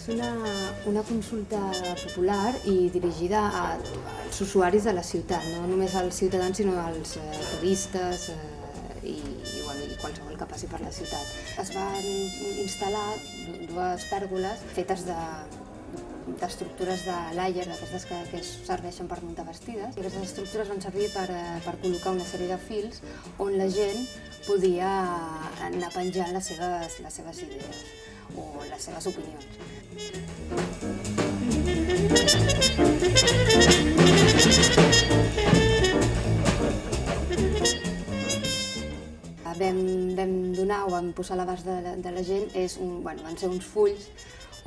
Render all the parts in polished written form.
ser una consulta popular i dirigida als usuaris de la ciutat, no només als ciutadans sinó als turistes i qualsevol que passi per la ciutat. Es van instal·lar dues pèrgoles fetes d'estructures de laia, d'aquestes que serveixen per muntar vestides. I aquestes estructures van servir per col·locar una sèrie de fils on la gent podia anar penjant les seves idees o les seves opinions. Vam donar o vam posar a l'abast de la gent van ser uns fulls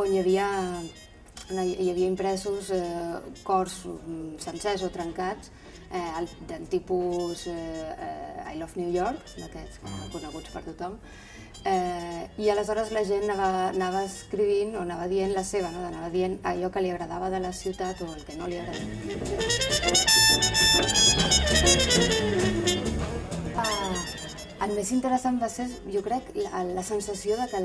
on hi havia impresos cors sencers o trencats del tipus I Love New York, d'aquests coneguts per tothom, i aleshores la gent anava escrivint o anava dient la seva, anava dient allò que li agradava de la ciutat o el que no li agradava. El més interessant va ser, jo crec, la sensació de que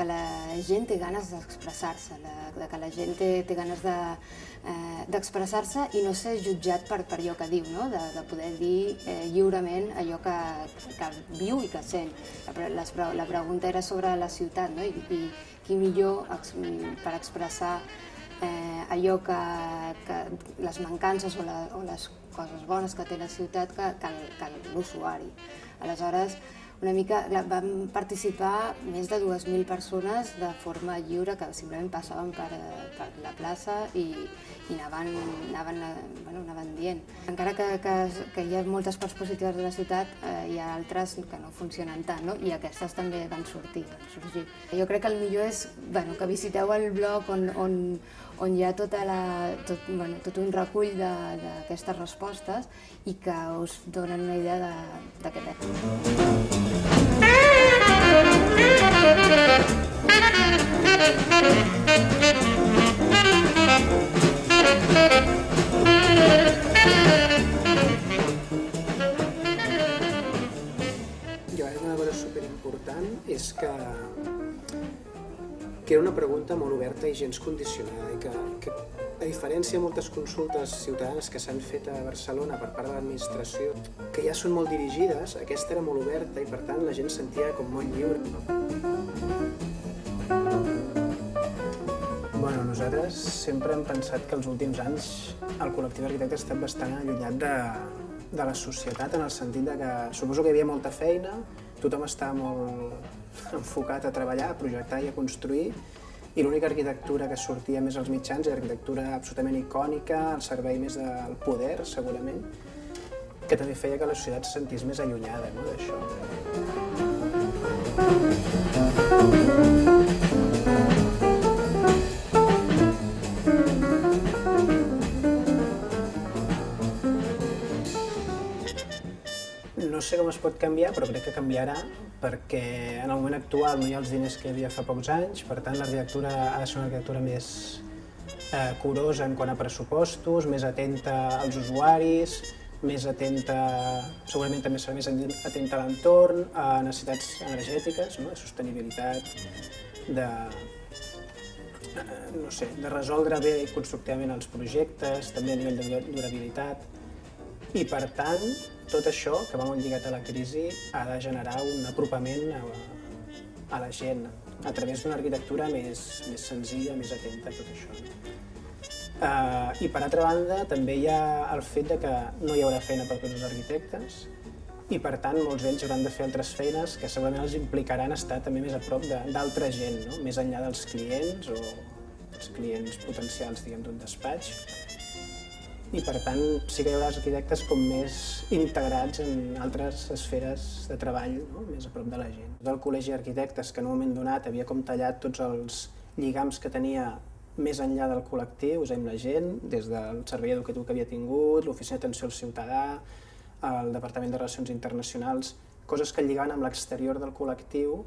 la gent té ganes d'expressar-se, de que la gent té ganes d'expressar-se i no ser jutjat per allò que diu, de poder dir lliurement allò que viu i que sent. La pregunta era sobre la ciutat, i qui millor per expressar allò que les mancances o les coses bones que té la ciutat que l'usuari. Aleshores, una mica van participar més de 2.000 persones de forma lliure que simplement passaven per la plaça i anaven dient. Encara que hi ha moltes parts positives de la ciutat, hi ha altres que no funcionen tant, i aquestes també van sorgir. Jo crec que el millor és que visiteu el blog on hi ha tot un recull d'aquestes respostes i que us donen una idea d'aquest èxit. Jo crec que una cosa superimportant és que era una pregunta molt oberta i gens condicionada i que a diferència de moltes consultes ciutadanes que s'han fet a Barcelona per part de l'administració, que ja són molt dirigides, aquesta era molt oberta i per tant la gent sentia com molt lliure. Nosaltres sempre hem pensat que els últims anys el col·lectiu d'arquitectes ha estat bastant allunyat de la societat en el sentit que suposo que hi havia molta feina, tothom estava molt enfocat a treballar, a projectar i a construir i l'única arquitectura que sortia més als mitjans era arquitectura absolutament icònica, al servei més del poder, segurament, que també feia que la societat se sentís més allunyada d'això. No sé com es pot canviar, però crec que canviarà perquè en el moment actual no hi ha els diners que hi havia fa pocs anys, per tant l'arquitectura ha de ser una arquitectura més curosa en quant a pressupostos, més atenta als usuaris, més atenta, segurament també serà més atenta a l'entorn, a necessitats energètiques, de sostenibilitat, de resoldre bé constructivament els projectes, també a nivell de durabilitat. I per tant, tot això que va molt lligat a la crisi ha de generar un apropament a la gent a través d'una arquitectura més senzilla, més atenta a tot això. I per altra banda, també hi ha el fet que no hi haurà feina per tots els arquitectes i per tant molts d'ells hauran de fer altres feines que segurament els implicaran estar també més a prop d'altra gent, més enllà dels clients o els clients potencials, diguem, d'un despatx. I per tant sí que hi haurà arquitectes com més integrats en altres esferes de treball, més a prop de la gent. El Col·legi d'Arquitectes, que en un moment donat havia com tallat tots els lligams que tenia més enllà del col·lectiu, és a dir, amb la gent, des del servei educatiu que havia tingut, l'Oficina d'Atenció al Ciutadà, el Departament de Relacions Internacionals, coses que lligaven amb l'exterior del col·lectiu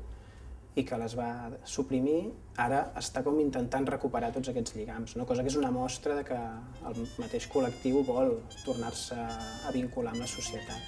i que les va suprimir, ara està com intentant recuperar tots aquests lligams, cosa que és una mostra que el mateix col·lectiu vol tornar-se a vincular amb la societat.